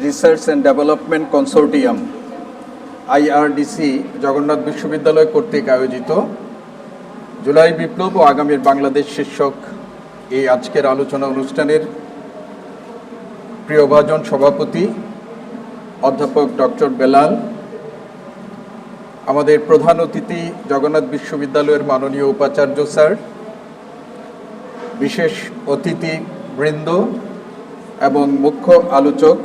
Research and development consortium IRDC Jagannath বিশ্ববিদ্যালয় কর্তৃক আয়োজিত জুলাই বিপ্লব ও আগামীর বাংলাদেশ শীর্ষক এই আজকের আলোচনা অনুষ্ঠানের প্রিয়ভাজন সভাপতি অধ্যাপক ডক্টর বেলাল, আমাদের প্রধান অতিথি জগন্নাথ বিশ্ববিদ্যালয়ের মাননীয় উপাচার্য স্যার, বিশেষ অতিথি বৃন্দ এবং মুখ্য আলোচক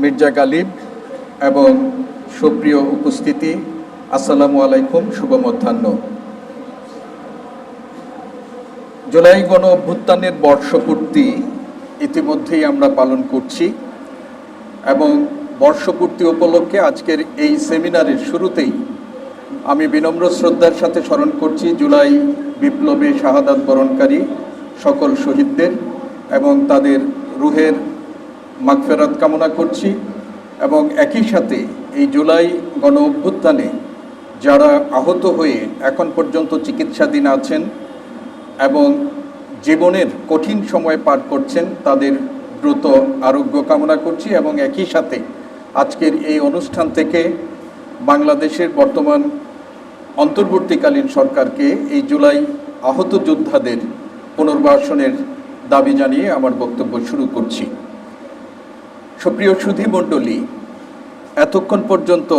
মির্জা গালিব এবং সুপ্রিয় উপস্থিতি, আসসালামু আলাইকুম, শুভ মধ্যাহ্ন। জুলাই গণ অভ্যুত্থানের বর্ষপূর্তি ইতিমধ্যেই আমরা পালন করছি এবং বর্ষপূর্তি উপলক্ষে আজকের এই সেমিনারের শুরুতেই আমি বিনম্র শ্রদ্ধার সাথে স্মরণ করছি জুলাই বিপ্লবে শাহাদাত বরণকারী সকল শহীদদের এবং তাদের রুহের মাগফিরাত কামনা করছি এবং একই সাথে এই জুলাই গণ অভ্যুত্থানে যারা আহত হয়ে এখন পর্যন্ত চিকিৎসাধীন আছেন এবং জীবনের কঠিন সময় পার করছেন তাদের দ্রুত আরোগ্য কামনা করছি এবং একই সাথে আজকের এই অনুষ্ঠান থেকে বাংলাদেশের বর্তমান অন্তর্বর্তীকালীন সরকারকে এই জুলাই আহত যোদ্ধাদের পুনর্বাসনের দাবি জানিয়ে আমার বক্তব্য শুরু করছি। সুপ্রিয় সুধীমণ্ডলী, এতক্ষণ পর্যন্ত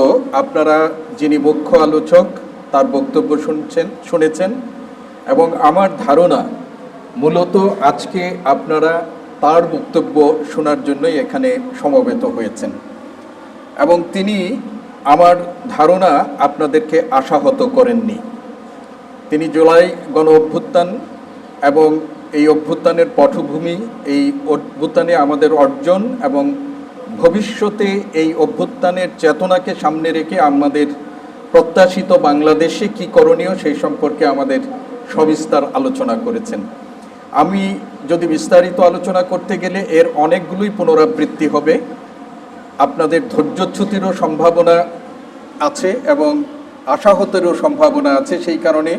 আপনারা যিনি মুখ্য আলোচক তার বক্তব্য শুনেছেন এবং আমার ধারণা মূলত আজকে আপনারা তার বক্তব্য শোনার জন্যই এখানে সমবেত হয়েছেন এবং তিনি আমার ধারণা আপনাদেরকে আশাহত করেননি। তিনি জুলাই গণ অভ্যুত্থান এবং এই অভ্যুত্থানের পটভূমি, এই অভ্যুত্থানে আমাদের অর্জন এবং ভবিষ্যতে এই অভ্যুত্থানের চেতনাকে সামনে রেখে আমাদের প্রত্যাশিত বাংলাদেশে কী করণীয় সেই সম্পর্কে আমাদের সবিস্তার আলোচনা করেছেন। আমি যদি বিস্তারিত আলোচনা করতে গেলে এর অনেকগুলোই পুনরাবৃত্তি হবে, আপনাদের ধৈর্যচ্যুতিরও সম্ভাবনা আছে এবং আশাহতেরও সম্ভাবনা আছে। সেই কারণে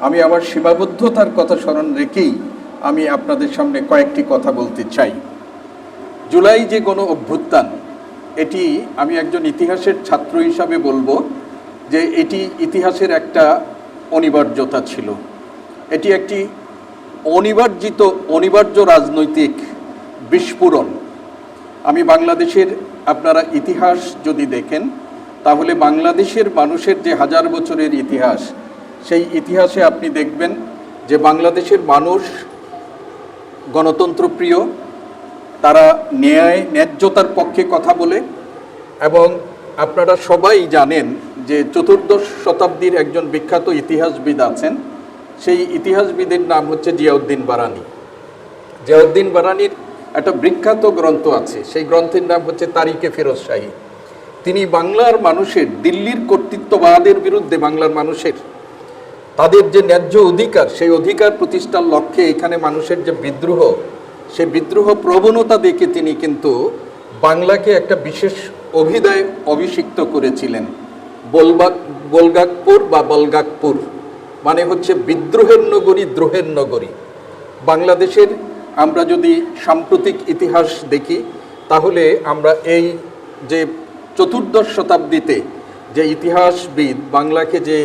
আমি আমার সীমাবদ্ধতার কথা স্মরণ রেখেই আমি আপনাদের সামনে কয়েকটি কথা বলতে চাই। জুলাই যে গণ অভ্যুত্থান, এটি আমি একজন ইতিহাসের ছাত্র হিসাবে বলবো যে এটি ইতিহাসের একটা অনিবার্যতা ছিল। এটি একটি অনিবার্য রাজনৈতিক বিস্ফোরণ। আমি বাংলাদেশের, আপনারা ইতিহাস যদি দেখেন তাহলে বাংলাদেশের মানুষের যে হাজার বছরের ইতিহাস, সেই ইতিহাসে আপনি দেখবেন যে বাংলাদেশের মানুষ গণতন্ত্রপ্রিয়, তারা ন্যায্যতার পক্ষে কথা বলে এবং আপনারা সবাই জানেন যে চতুর্দশ শতাব্দীর একজন বিখ্যাত ইতিহাসবিদ আছেন, সেই ইতিহাসবিদের নাম হচ্ছে জিয়াউদ্দিন বারানি। জিয়াউদ্দিন বারানির একটা বিখ্যাত গ্রন্থ আছে, সেই গ্রন্থের নাম হচ্ছে তারিখে ফিরোজ শাহী। তিনি বাংলার মানুষের, দিল্লির কর্তৃত্ববাদের বিরুদ্ধে বাংলার মানুষের তাদের যে ন্যায্য অধিকার, সেই অধিকার প্রতিষ্ঠার লক্ষ্যে এখানে মানুষের যে বিদ্রোহ, সেই বিদ্রোহ প্রবণতা দেখে তিনি কিন্তু বাংলাকে একটা বিশেষ অভিধায় অভিষিক্ত করেছিলেন। বলগাকপুর বা বলগাকপুর মানে হচ্ছে বিদ্রোহের নগরী, দ্রোহের নগরী। বাংলাদেশের আমরা যদি সাম্প্রতিক ইতিহাস দেখি তাহলে আমরা এই যে চতুর্দশ শতাব্দীতে যে ইতিহাসবিদ বাংলাকে যে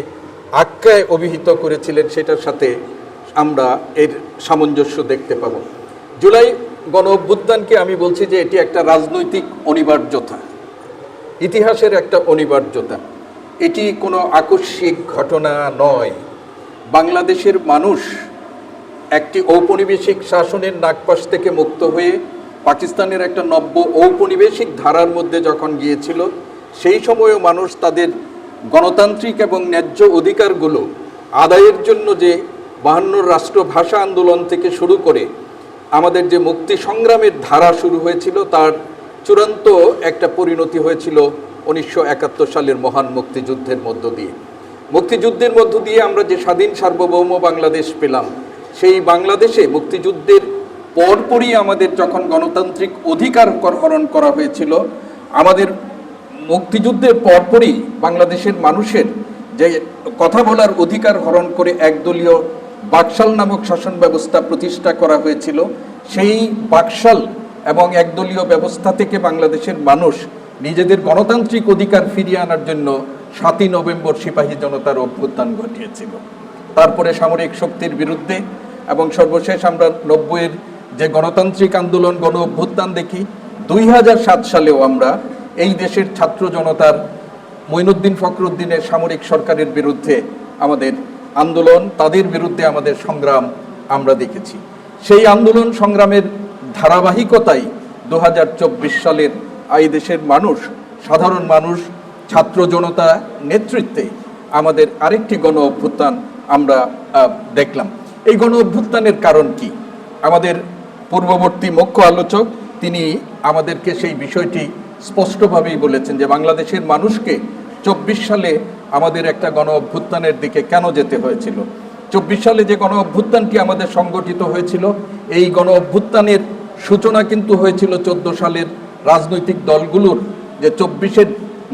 আখ্যায় অভিহিত করেছিলেন সেটার সাথে আমরা এর সামঞ্জস্য দেখতে পাব। জুলাই গণ অভ্যুত্থানকে আমি বলছি যে এটি একটা রাজনৈতিক অনিবার্যতা, ইতিহাসের একটা অনিবার্যতা। এটি কোনো আকস্মিক ঘটনা নয়। বাংলাদেশের মানুষ একটি ঔপনিবেশিক শাসনের নাগপাশ থেকে মুক্ত হয়ে পাকিস্তানের একটা নব্য ঔপনিবেশিক ধারার মধ্যে যখন গিয়েছিল, সেই সময়ও মানুষ তাদের গণতান্ত্রিক এবং ন্যায্য অধিকারগুলো আদায়ের জন্য যে 52 রাষ্ট্রভাষা আন্দোলন থেকে শুরু করে আমাদের যে মুক্তি সংগ্রামের ধারা শুরু হয়েছিল, তার চূড়ান্ত একটা পরিণতি হয়েছিল 1971 সালের মহান মুক্তিযুদ্ধের মধ্য দিয়ে। মুক্তিযুদ্ধের মধ্য দিয়ে আমরা যে স্বাধীন সার্বভৌম বাংলাদেশ পেলাম, সেই বাংলাদেশে মুক্তিযুদ্ধের পরপরই আমাদের যখন গণতান্ত্রিক অধিকার হরণ করা হয়েছিল, আমাদের মুক্তিযুদ্ধের পরপরই বাংলাদেশের মানুষের যে কথা বলার অধিকার হরণ করে একদলীয় বাকশাল নামক শাসন ব্যবস্থা প্রতিষ্ঠা করা হয়েছিল। সেই বাকশাল এবং একদলীয় ব্যবস্থা থেকে বাংলাদেশের মানুষ নিজেদের গণতান্ত্রিক অধিকার ফিরিয়ে আনার জন্য 7ই নভেম্বর সিপাহী জনতার অভ্যুত্থান ঘটিয়েছিল। তারপরে সামরিক শক্তির বিরুদ্ধে এবং সর্বশেষ আমরা 90-এর যে গণতান্ত্রিক আন্দোলন গণ অভ্যুত্থান দেখি, 2007 সালেও আমরা এই দেশের ছাত্র জনতার মঈনুদ্দিন ফখরুদ্দিনের সামরিক সরকারের বিরুদ্ধে আমাদের আন্দোলন, তাদের বিরুদ্ধে আমাদের সংগ্রাম আমরা দেখেছি। সেই আন্দোলন সংগ্রামের ধারাবাহিকতাই 2024 সালের এই দেশের মানুষ, সাধারণ মানুষ, ছাত্র জনতা নেতৃত্বে আমাদের আরেকটি গণ অভ্যুত্থান আমরা দেখলাম। এই গণ অভ্যুত্থানের কারণ কি? আমাদের পূর্ববর্তী মুখ্য আলোচক তিনি আমাদেরকে সেই বিষয়টি স্পষ্টভাবেই বলেছেন যে বাংলাদেশের মানুষকে 24 সালে আমাদের একটা গণ অভ্যুত্থানের দিকে কেন যেতে হয়েছিল। 24 সালে যে গণ অভ্যুত্থানটি আমাদের সংগঠিত হয়েছিল, এই গণ অভ্যুত্থানের সূচনা কিন্তু হয়েছিল 14 সালের রাজনৈতিক দলগুলোর যে 24-এর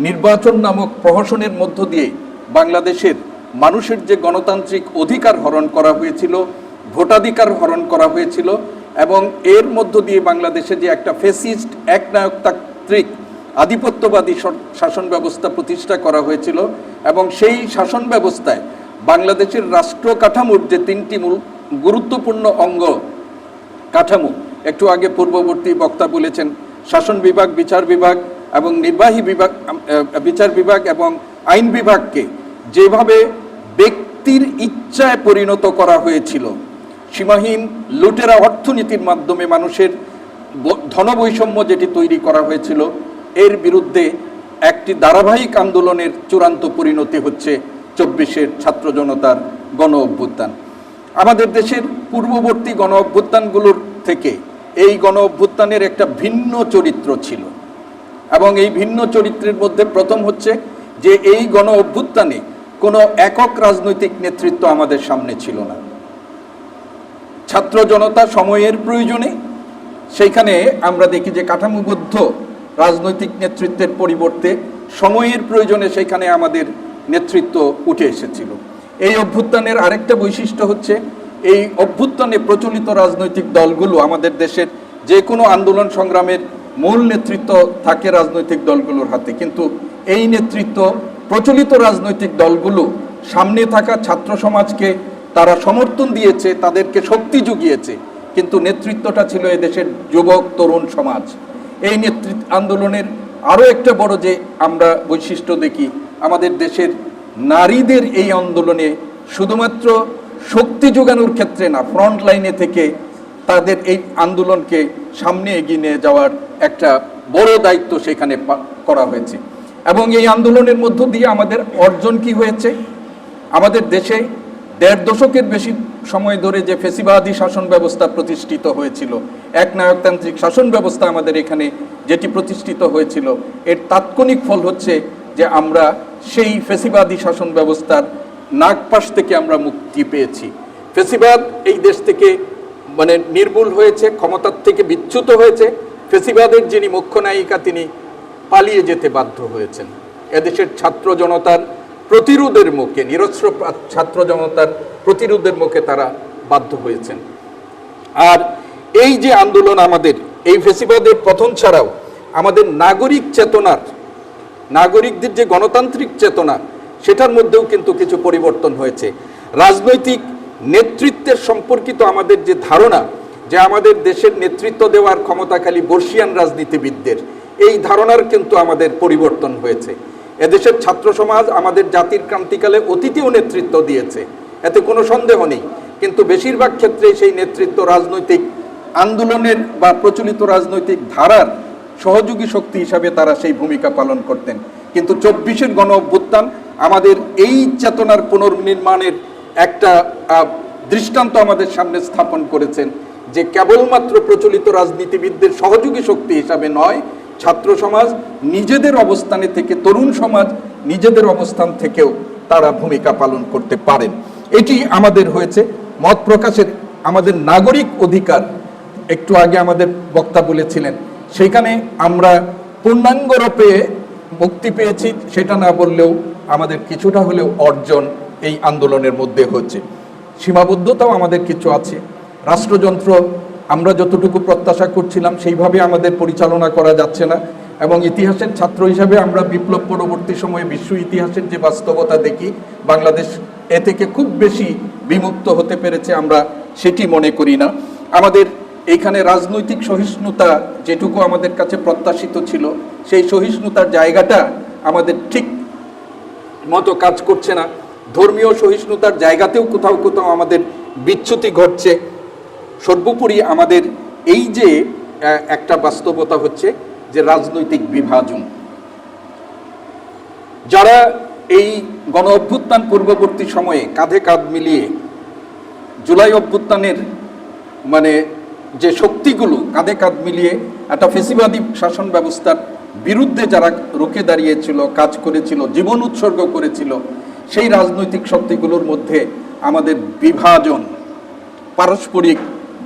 নির্বাচন নামক প্রহসনের মধ্য দিয়ে বাংলাদেশের মানুষের যে গণতান্ত্রিক অধিকার হরণ করা হয়েছিল, ভোটাধিকার হরণ করা হয়েছিল, এবং এর মধ্য দিয়ে বাংলাদেশে যে একটা ফ্যাসিস্ট একনায়কতান্ত্রিক আধিপত্যবাদী শাসন ব্যবস্থা প্রতিষ্ঠা করা হয়েছিল, এবং সেই শাসন ব্যবস্থায় বাংলাদেশের রাষ্ট্র কাঠামোর যে 3টি মূল গুরুত্বপূর্ণ অঙ্গ কাঠামো, একটু আগে পূর্ববর্তী বক্তা বলেছেন, শাসন বিভাগ, বিচার বিভাগ এবং নির্বাহী বিভাগ, বিচার বিভাগ এবং আইন বিভাগকে যেভাবে ব্যক্তির ইচ্ছায় পরিণত করা হয়েছিল, সীমাহীন লুটেরা অর্থনীতির মাধ্যমে মানুষের ধনবৈষম্য যেটি তৈরি করা হয়েছিল, এর বিরুদ্ধে একটি ধারাবাহিক আন্দোলনের চূড়ান্ত পরিণতি হচ্ছে 24-এর ছাত্র জনতার গণ অভ্যুত্থান। আমাদের দেশের পূর্ববর্তী গণ অভ্যুত্থানগুলোর থেকে এই গণ অভ্যুত্থানের একটা ভিন্ন চরিত্র ছিল, এবং এই ভিন্ন চরিত্রের মধ্যে প্রথম হচ্ছে যে এই গণ অভ্যুত্থানে কোনো একক রাজনৈতিক নেতৃত্ব আমাদের সামনে ছিল না। ছাত্র জনতা সময়ের প্রয়োজনে সেইখানে আমরা দেখি যে কাঠামোবদ্ধ রাজনৈতিক নেতৃত্বের পরিবর্তে সময়ের প্রয়োজনে সেখানে আমাদের নেতৃত্ব উঠে এসেছিল। এই অভ্যুত্থানের আরেকটা বৈশিষ্ট্য হচ্ছে এই অভ্যুত্থানে প্রচলিত রাজনৈতিক দলগুলো, আমাদের দেশের যে কোনো আন্দোলন সংগ্রামের মূল নেতৃত্ব থাকে রাজনৈতিক দলগুলোর হাতে, কিন্তু এই নেতৃত্ব প্রচলিত রাজনৈতিক দলগুলো সামনে থাকা ছাত্র সমাজকে তারা সমর্থন দিয়েছে, তাদেরকে শক্তি জুগিয়েছে, কিন্তু নেতৃত্বটা ছিল এদেশের যুবক তরুণ সমাজ। এই নেতৃত্ব আন্দোলনের আরও একটা বড় যে আমরা বৈশিষ্ট্য দেখি, আমাদের দেশের নারীদের এই আন্দোলনে শুধুমাত্র শক্তি যোগানোর ক্ষেত্রে না, ফ্রন্ট লাইনে থেকে তাদের এই আন্দোলনকে সামনে এগিয়ে নিয়ে যাওয়ার একটা বড় দায়িত্ব সেখানে করা হয়েছে। এবং এই আন্দোলনের মধ্য দিয়ে আমাদের অর্জন কি হয়েছে? আমাদের দেশে 1.5 দশকের বেশি সময় ধরে যে ফ্যাসিবাদী শাসন ব্যবস্থা প্রতিষ্ঠিত হয়েছিল, একনায়কতান্ত্রিক শাসন ব্যবস্থা আমাদের এখানে যেটি প্রতিষ্ঠিত হয়েছিল, এর তাৎক্ষণিক ফল হচ্ছে যে আমরা সেই ফ্যাসিবাদী শাসন ব্যবস্থার নাগপাশ থেকে আমরা মুক্তি পেয়েছি। ফ্যাসিবাদ এই দেশ থেকে নির্মূল হয়েছে, ক্ষমতার থেকে বিচ্যুত হয়েছে। ফ্যাসিবাদের যিনি মুখ্য নায়িকা তিনি পালিয়ে যেতে বাধ্য হয়েছেন। এদেশের ছাত্র জনতার প্রতিরোধের মুখে, নিরস্ত্র ছাত্র জনতার প্রতিরোধের মুখে তারা বাধ্য হয়েছেন। আর এই যে আন্দোলন আমাদের এই ফ্যাসিবাদের পতন ছাড়াও আমাদের নাগরিক চেতনার, নাগরিকদের যে গণতান্ত্রিক চেতনা, সেটার মধ্যেও কিন্তু কিছু পরিবর্তন হয়েছে। রাজনৈতিক নেতৃত্বের সম্পর্কিত আমাদের যে ধারণা যে আমাদের দেশের নেতৃত্ব দেওয়ার ক্ষমতা খালি বর্ষিয়ান রাজনীতিবিদদের, এই ধারণার কিন্তু আমাদের পরিবর্তন হয়েছে। এদেশের ছাত্র সমাজ আমাদের জাতির ক্রান্তিকালে অতীতেও নেতৃত্ব দিয়েছে, এতে কোনো সন্দেহ নেই, কিন্তু বেশিরভাগ ক্ষেত্রে সেই নেতৃত্ব রাজনৈতিক আন্দোলনের বা প্রচলিত রাজনৈতিক ধারার সহযোগী শক্তি হিসাবে তারা সেই ভূমিকা পালন করতেন। কিন্তু 24-এর গণ অভ্যুত্থান আমাদের এই চেতনার পুনর্নির্মাণের একটা দৃষ্টান্ত আমাদের সামনে স্থাপন করেছেন, যে কেবলমাত্র প্রচলিত রাজনীতিবিদদের সহযোগী শক্তি হিসাবে নয়, ছাত্র সমাজ নিজেদের অবস্থানে থেকে, তরুণ সমাজ নিজেদের অবস্থান থেকেও তারা ভূমিকা পালন করতে পারেন। এটি আমাদের হয়েছে। মত প্রকাশের আমাদের নাগরিক অধিকার, একটু আগে আমাদের বক্তা বলেছিলেন, সেখানে আমরা পূর্ণাঙ্গরূপে মুক্তি পেয়েছি, সেটা না বললেও আমাদের কিছুটা হলেও অর্জন এই আন্দোলনের মধ্যে হচ্ছে। সীমাবদ্ধতাও আমাদের কিছু আছে। রাষ্ট্রযন্ত্র আমরা যতটুকু প্রত্যাশা করছিলাম সেইভাবে আমাদের পরিচালনা করা যাচ্ছে না, এবং ইতিহাসের ছাত্র হিসাবে আমরা বিপ্লব পরবর্তী সময়ে বিশ্ব ইতিহাসের যে বাস্তবতা দেখি, বাংলাদেশ এ থেকে খুব বেশি বিমুক্ত হতে পেরেছে আমরা সেটি মনে করি না। আমাদের এইখানে রাজনৈতিক সহিষ্ণুতা যেটুকু আমাদের কাছে প্রত্যাশিত ছিল, সেই সহিষ্ণুতার জায়গাটা আমাদের ঠিক মতো কাজ করছে না। ধর্মীয় সহিষ্ণুতার জায়গাতেও কোথাও কোথাও আমাদের বিচ্যুতি ঘটছে। সর্বোপরি আমাদের এই যে একটা বাস্তবতা হচ্ছে যে রাজনৈতিক বিভাজন। যারা এই গণ অভ্যুত্থান পূর্ববর্তী সময়ে কাঁধে কাঁধ মিলিয়ে জুলাই অভ্যুত্থানের যে শক্তিগুলো কাঁধে কাঁধ মিলিয়ে একটা ফেসিবাদী শাসন ব্যবস্থার বিরুদ্ধে যারা রুখে দাঁড়িয়েছিল, কাজ করেছিল, জীবন উৎসর্গ করেছিল, সেই রাজনৈতিক শক্তিগুলোর মধ্যে আমাদের বিভাজন, পারস্পরিক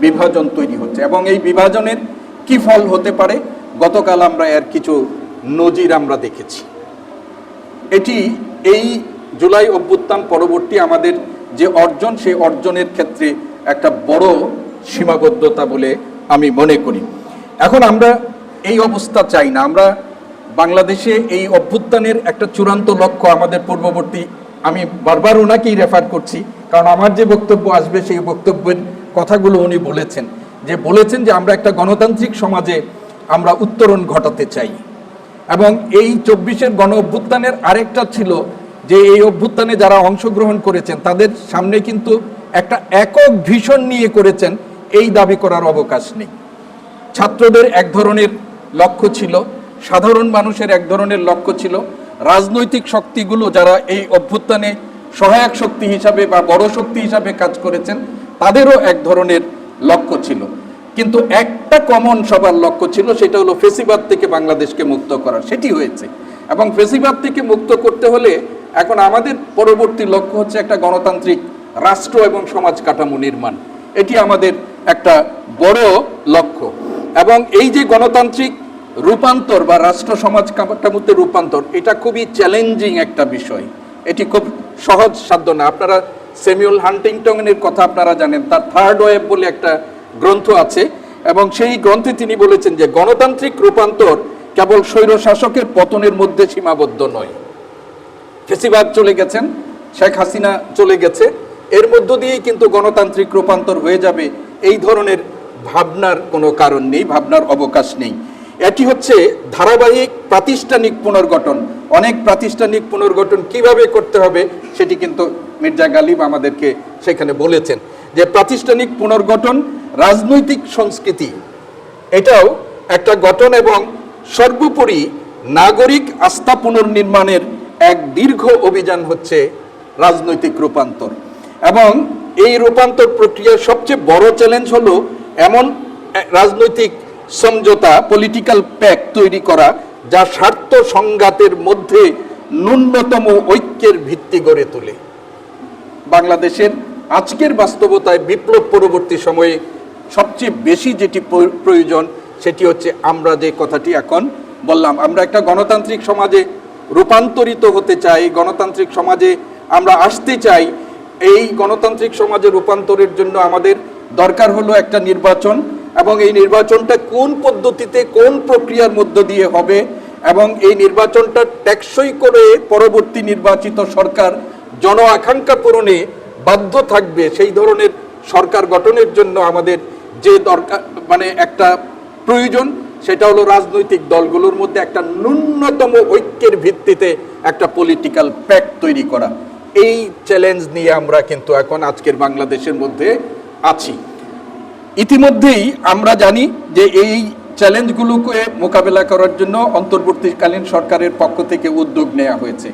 বিভাজন তৈরি হচ্ছে, এবং এই বিভাজনের কি ফল হতে পারে গতকাল আমরা এর কিছু নজির আমরা দেখেছি। এটি এই জুলাই অভ্যুত্থান পরবর্তী আমাদের যে অর্জন, সেই অর্জনের ক্ষেত্রে একটা বড় সীমাবদ্ধতা বলে আমি মনে করি। এখন আমরা এই অবস্থা চাই না। আমরা বাংলাদেশে এই অভ্যুত্থানের একটা চূড়ান্ত লক্ষ্য আমাদের পূর্ববর্তী, আমি বারবার ওনাকেই রেফার করছি কারণ আমার যে বক্তব্য আসবে সেই বক্তব্যের কথাগুলো উনি বলেছেন যে আমরা একটা গণতান্ত্রিক সমাজে আমরা উত্তরণ ঘটাতে চাই। এবং এই 24-এর গণ অভ্যুত্থানের আরেকটা ছিল যে এই অভ্যুত্থানে যারা অংশগ্রহণ করেছেন তাদের সামনে কিন্তু একটা একক ভিশন নিয়ে করেছেন, এই দাবি করার অবকাশ নেই। ছাত্রদের এক ধরনের লক্ষ্য ছিল, সাধারণ মানুষের এক ধরনের লক্ষ্য ছিল, রাজনৈতিক শক্তিগুলো যারা এই অভ্যুত্থানে সহায়ক শক্তি হিসাবে বা বড় শক্তি হিসাবে কাজ করেছেন তাদেরও এক ধরনের লক্ষ্য ছিল, কিন্তু একটা কমন সবার লক্ষ্য ছিল, সেটা হলো ফেসিবাদ থেকে বাংলাদেশকে মুক্ত করা। সেটি হয়েছে, এবং ফেসিবাদ থেকে মুক্ত করতে হলে এখন আমাদের পরবর্তী লক্ষ্য হচ্ছে একটা গণতান্ত্রিক রাষ্ট্র এবং সমাজ কাঠামো নির্মাণ। এটি আমাদের একটা বড় লক্ষ্য, এবং এই যে গণতান্ত্রিক রূপান্তর বা রাষ্ট্র সমাজ কাঠামোতে রূপান্তর, এটা খুবই চ্যালেঞ্জিং একটা বিষয়, এটি খুব সহজ সাধ্য না। আপনারা স্যামুয়েল হান্টিংটনের কথা আপনারা জানেন, তার থার্ড ওয়েভ বলে একটা গ্রন্থ আছে, এবং সেই গ্রন্থে তিনি বলেছেন যে গণতান্ত্রিক রূপান্তর কেবল স্বৈর শাসকের পতনের মধ্যে সীমাবদ্ধ নয়। ফেসিবাদ চলে গেছেন, শেখ হাসিনা চলে গেছে, এর মধ্য দিয়েই কিন্তু গণতান্ত্রিক রূপান্তর হয়ে যাবে, এই ধরনের ভাবনার কোনো কারণ নেই, ভাবনার অবকাশ নেই। এটি হচ্ছে ধারাবাহিক প্রাতিষ্ঠানিক পুনর্গঠন। অনেক প্রাতিষ্ঠানিক পুনর্গঠন কিভাবে করতে হবে সেটি কিন্তু মির্জা গালিব আমাদেরকে সেখানে বলেছেন, যে প্রাতিষ্ঠানিক পুনর্গঠন, রাজনৈতিক সংস্কৃতি এটাও একটা গঠন, এবং সর্বোপরি নাগরিক আস্থা পুনর্নির্মাণের এক দীর্ঘ অভিযান হচ্ছে রাজনৈতিক রূপান্তর। এবং এই রূপান্তর প্রক্রিয়ার সবচেয়ে বড় চ্যালেঞ্জ হলো এমন রাজনৈতিক সমঝোতা, পলিটিক্যাল প্যাক্ট তৈরি করা যা স্বার্থ সংঘাতের মধ্যে ন্যূনতম ঐক্যের ভিত্তি গড়ে তোলে। বাংলাদেশের আজকের বাস্তবতায় বিপ্লব পরবর্তী সময়ে সবচেয়ে বেশি যেটি প্রয়োজন সেটি হচ্ছে আমরা যে কথাটি এখন বললাম, আমরা একটা গণতান্ত্রিক সমাজে রূপান্তরিত হতে চাই, গণতান্ত্রিক সমাজে আমরা আসতে চাই। এই গণতান্ত্রিক সমাজে রূপান্তরের জন্য আমাদের দরকার হলো একটা নির্বাচন, এবং এই নির্বাচনটা কোন পদ্ধতিতে কোন প্রক্রিয়ার মধ্য দিয়ে হবে, এবং এই নির্বাচনটা টেকসই করে পরবর্তী নির্বাচিত সরকার জন আকাঙ্ক্ষা পূরণে বাধ্য থাকবে, সেই ধরনের সরকার গঠনের জন্য আমাদের যে দরকার একটা প্রয়োজন সেটা হলো রাজনৈতিক দলগুলোর মধ্যে একটা ন্যূনতম ঐক্যের ভিত্তিতে একটা পলিটিক্যাল প্যাক্ট তৈরি করা। এই চ্যালেঞ্জ নিয়ে আমরা কিন্তু এখন আজকের বাংলাদেশের মধ্যে আছি। ইতিমধ্যেই আমরা জানি যে এই চ্যালেঞ্জগুলোকে মোকাবেলা করার জন্য অন্তর্বর্তীকালীন সরকারের পক্ষ থেকে উদ্যোগ নেওয়া হয়েছে।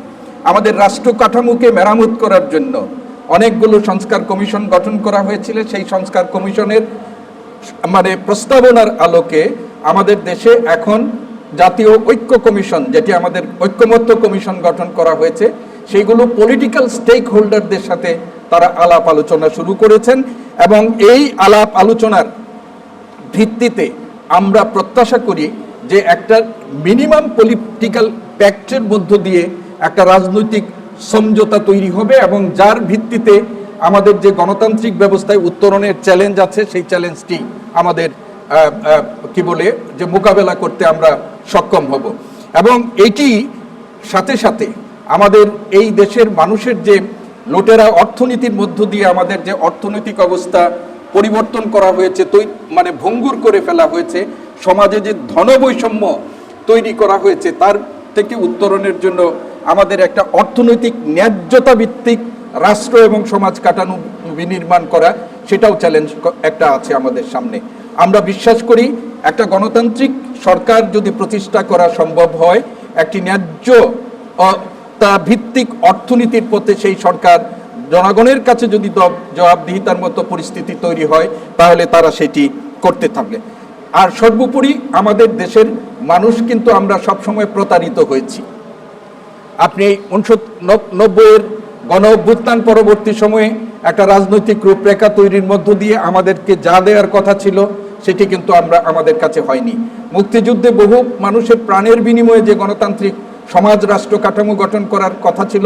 আমাদের রাষ্ট্র কাঠামোকে মেরামত করার জন্য অনেকগুলো সংস্কার কমিশন গঠন করা হয়েছিল। সেই সংস্কার কমিশনের প্রস্তাবনার আলোকে আমাদের দেশে এখন জাতীয় ঐক্য কমিশন, যেটি আমাদের ঐক্যমত্য কমিশন গঠন করা হয়েছে, সেইগুলো পলিটিক্যাল স্টেক হোল্ডারদের সাথে তারা আলাপ আলোচনা শুরু করেছেন, এবং এই আলাপ আলোচনার ভিত্তিতে আমরা প্রত্যাশা করি যে একটা মিনিমাম পলিটিক্যাল প্যাক্টের মধ্য দিয়ে একটা রাজনৈতিক সমঝোতা তৈরি হবে, এবং যার ভিত্তিতে আমাদের যে গণতান্ত্রিক ব্যবস্থায় উত্তরণের চ্যালেঞ্জ আছে সেই চ্যালেঞ্জটি আমাদের কি বলে যে মোকাবেলা করতে আমরা সক্ষম হব। এবং এটি সাথে সাথে আমাদের এই দেশের মানুষের যে লুটেরা অর্থনীতির মধ্য দিয়ে আমাদের যে অর্থনৈতিক অবস্থা পরিবর্তন করা হয়েছে, মানে ভঙ্গুর করে ফেলা হয়েছে, সমাজে যে ধনবৈষম্য তৈরি করা হয়েছে তার থেকে উত্তরণের জন্য আমাদের একটা অর্থনৈতিক ন্যায্যতা ভিত্তিক রাষ্ট্র এবং সমাজ কাঠামো বিনির্মাণ করা, সেটাও চ্যালেঞ্জ একটা আছে আমাদের সামনে। আমরা বিশ্বাস করি একটা গণতান্ত্রিক সরকার যদি প্রতিষ্ঠা করা সম্ভব হয়, একটি ন্যায্য তা ভিত্তিক অর্থনীতির পথে সেই সরকার জনগণের কাছে যদি জবাবদিহিতার মতো পরিস্থিতি তৈরি হয় তাহলে তারা সেটি করতে থাকবে। আর সর্বোপরি আমাদের দেশের মানুষ কিন্তু আমরা সবসময় প্রতারিত হয়েছি। আপনি 1990-এর গণ অভ্যুত্থান পরবর্তী সময়ে একটা রাজনৈতিক রূপরেখা তৈরির মধ্য দিয়ে আমাদেরকে যা দেওয়ার কথা ছিল সেটি কিন্তু আমাদের কাছে হয়নি। মুক্তিযুদ্ধে বহু মানুষের প্রাণের বিনিময়ে যে গণতান্ত্রিক সমাজ রাষ্ট্র কাঠামো গঠন করার কথা ছিল,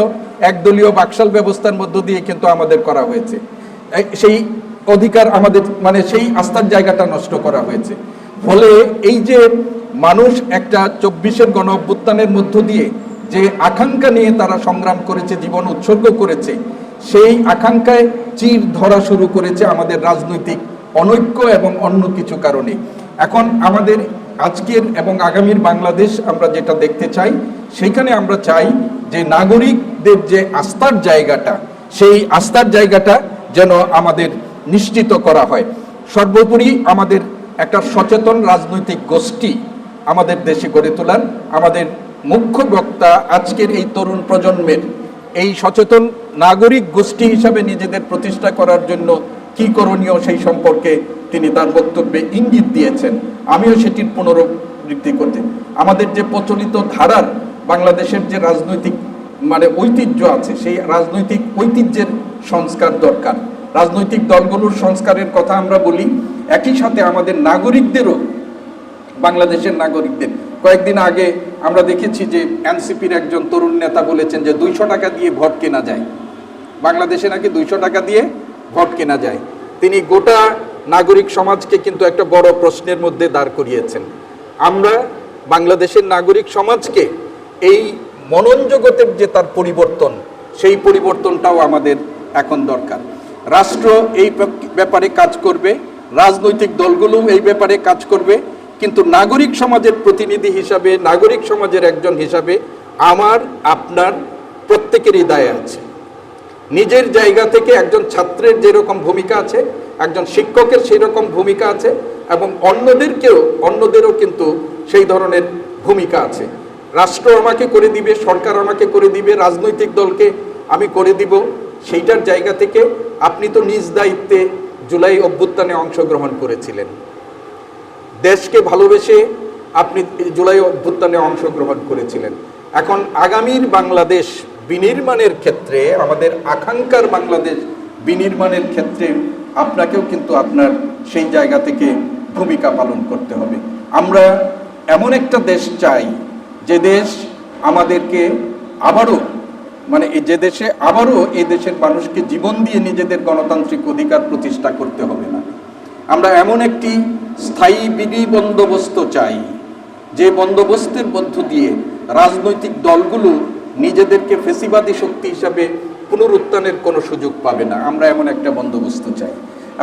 একদলীয় বাকশাল ব্যবস্থার মধ্য দিয়ে কিন্তু আমাদের করা হয়েছে। সেই অধিকার আমাদের মানে সেই আস্থার জায়গাটা নষ্ট করা হয়েছে। ফলে এই যে মানুষ একটা 24-এর গণ অভ্যুত্থানের মধ্য দিয়ে যে আকাঙ্ক্ষা নিয়ে তারা সংগ্রাম করেছে, জীবন উৎসর্গ করেছে, সেই আকাঙ্ক্ষায় চির ধরা শুরু করেছে আমাদের রাজনৈতিক অনৈক্য এবং অন্য কিছু কারণে। এখন আমাদের আজকের এবং আগামীর বাংলাদেশ আমরা যেটা দেখতে চাই, সেইখানে আমরা চাই যে নাগরিকদের যে আস্থার জায়গাটা, সেই আস্থার জায়গাটা যেন আমাদের নিশ্চিত করা হয়। সর্বোপরি আমাদের একটা সচেতন রাজনৈতিক গোষ্ঠী আমাদের দেশে গড়ে তোলার, আমাদের মুখ্য বক্তা আজকের এই তরুণ প্রজন্মের এই সচেতন নাগরিক গোষ্ঠী হিসাবে নিজেদের প্রতিষ্ঠা করার জন্য কি করণীয় সেই সম্পর্কে তিনি তার বক্তব্যে ইঙ্গিত দিয়েছেন। আমিও সেটির পুনরাবৃত্তি করতে, আমাদের যে প্রচলিত ধারার বাংলাদেশের যে রাজনৈতিক মানে ঐতিহ্য আছে, সেই রাজনৈতিক ঐতিহ্যের সংস্কার দরকার। রাজনৈতিক দলগুলোর সংস্কারের কথা আমরা বলি, একই সাথে আমাদের নাগরিকদেরও, বাংলাদেশের নাগরিকদের, কয়েকদিন আগে আমরা দেখেছি যে এনসিপির একজন তরুণ নেতা বলেছেন যে 200 টাকা দিয়ে ভোট কেনা যায়, বাংলাদেশে নাকি 200 টাকা দিয়ে ভোট কেনা যায়। তিনি গোটা নাগরিক সমাজকে কিন্তু একটা বড় প্রশ্নের মধ্যে দাঁড় করিয়েছেন। আমরা বাংলাদেশের নাগরিক সমাজকে এই মনন জগতের যে তার পরিবর্তন, সেই পরিবর্তনটাও আমাদের এখন দরকার। রাষ্ট্র এই ব্যাপারে কাজ করবে, রাজনৈতিক দলগুলো এই ব্যাপারে কাজ করবে, কিন্তু নাগরিক সমাজের প্রতিনিধি হিসাবে, নাগরিক সমাজের একজন হিসাবে আমার আপনার প্রত্যেকেরই দায় আছে। নিজের জায়গা থেকে একজন ছাত্রের যেরকম ভূমিকা আছে, একজন শিক্ষকের সেই রকম ভূমিকা আছে, এবং অন্যদেরও কিন্তু সেই ধরনের ভূমিকা আছে। রাষ্ট্র আমাকে করে দিবে, সরকার আমাকে করে দিবে, রাজনৈতিক দলকে আমি করে দিব, সেইটার জায়গা থেকে আপনি তো নিজ দায়িত্বে জুলাই অভ্যুত্থানে অংশগ্রহণ করেছিলেন, দেশকে ভালোবেসে আপনি জুলাই অভ্যুত্থানে অংশগ্রহণ করেছিলেন। এখন আগামীর বাংলাদেশ বিনির্মাণের ক্ষেত্রে, আমাদের আকাঙ্ক্ষার বাংলাদেশ বিনির্মাণের ক্ষেত্রে আপনাকেও কিন্তু আপনার সেই জায়গা থেকে ভূমিকা পালন করতে হবে। আমরা এমন একটা দেশ চাই যে দেশ আমাদেরকে আবারও মানে যে দেশে আবারও এই দেশের মানুষকে জীবন দিয়ে নিজেদের গণতান্ত্রিক অধিকার প্রতিষ্ঠা করতে হবে না। আমরা এমন একটি স্থায়ী বিধি বন্দোবস্ত চাই যে বন্দোবস্তের মধ্য দিয়ে রাজনৈতিক দলগুলো নিজেদেরকে ফেসিবাদী শক্তি হিসাবে পুনরুত্থানের কোনো সুযোগ পাবে না। আমরা এমন একটা বন্দোবস্ত চাই,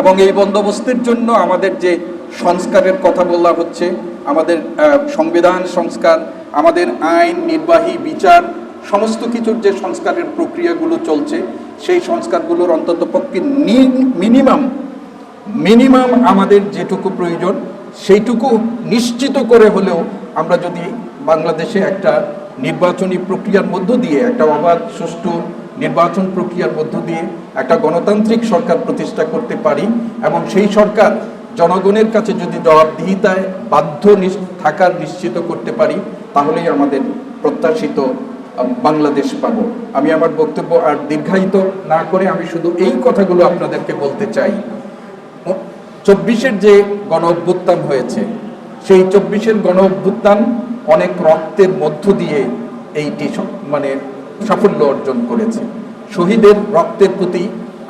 এবং এই বন্দোবস্তের জন্য আমাদের যে সংস্কারের কথা বলা হচ্ছে, আমাদের সংবিধান সংস্কার, আমাদের আইন, নির্বাহী, বিচার, সমস্ত কিছুর যে সংস্কারের প্রক্রিয়াগুলো চলছে, সেই সংস্কারগুলোর অন্তত পক্ষে মিনিমাম আমাদের যেটুকু প্রয়োজন সেইটুকু নিশ্চিত করে হলেও আমরা যদি বাংলাদেশে একটা নির্বাচনী প্রক্রিয়ার মধ্য দিয়ে, একটা অবাধ সুষ্ঠু নির্বাচন প্রক্রিয়ার মধ্য দিয়ে একটা গণতান্ত্রিক সরকার প্রতিষ্ঠা করতে পারি, এবং সেই সরকার জনগণের কাছে যদি জবাবদিহিতায় বাধ্য থাকার নিশ্চিত করতে পারি, তাহলেই আমাদের প্রত্যাশিত বাংলাদেশ পাব। আমি আমার বক্তব্য আর দীর্ঘায়িত না করে আমি শুধু এই কথাগুলো আপনাদেরকে বলতে চাই। 24-এর যে গণ অভ্যুত্থান হয়েছে, সেই 24-এর গণ অভ্যুত্থান অনেক রক্তের মধ্য দিয়ে এইটি মানে সাফল্য অর্জন করেছে। শহীদের রক্তের প্রতি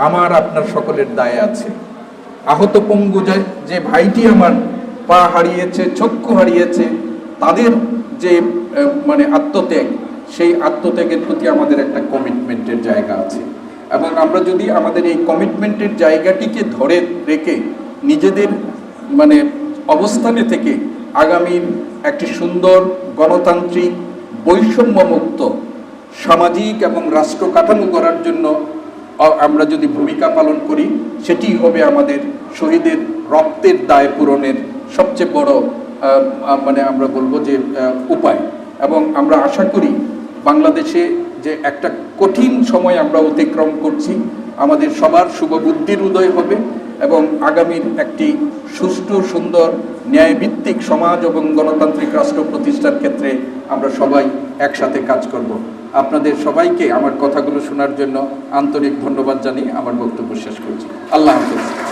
আমার আপনার সকলের দায় আছে। আহত পঙ্গু যে ভাইটি আমার পা হারিয়েছে, চক্ষু হারিয়েছে, তাদের যে মানে আত্মত্যাগ, সেই আত্মত্যাগের প্রতি আমাদের একটা কমিটমেন্টের জায়গা আছে। এবং আমরা যদি আমাদের এই কমিটমেন্টের জায়গাটিকে ধরে রেখে নিজেদের মানে অবস্থানে থেকে আগামীর একটি সুন্দর গণতান্ত্রিক বৈষম্যমুক্ত সামাজিক এবং রাষ্ট্র কাঠামো করার জন্য আমরা যদি ভূমিকা পালন করি, সেটি হবে আমাদের শহীদের রক্তের দায় পূরণের সবচেয়ে বড় মানে আমরা বলবো যে উপায়। এবং আমরা আশা করি বাংলাদেশে যে একটা কঠিন সময় আমরা অতিক্রম করছি, আমাদের সবার শুভবুদ্ধির উদয় হবে এবং আগামীর একটি সুষ্ঠু, সুন্দর, ন্যায়ভিত্তিক সমাজ এবং গণতান্ত্রিক রাষ্ট্র প্রতিষ্ঠার ক্ষেত্রে আমরা সবাই একসাথে কাজ করব। আপনাদের সবাইকে আমার কথাগুলো শোনার জন্য আন্তরিক ধন্যবাদ জানিয়ে আমার বক্তব্য শেষ করছি। আল্লাহ হাফেজ।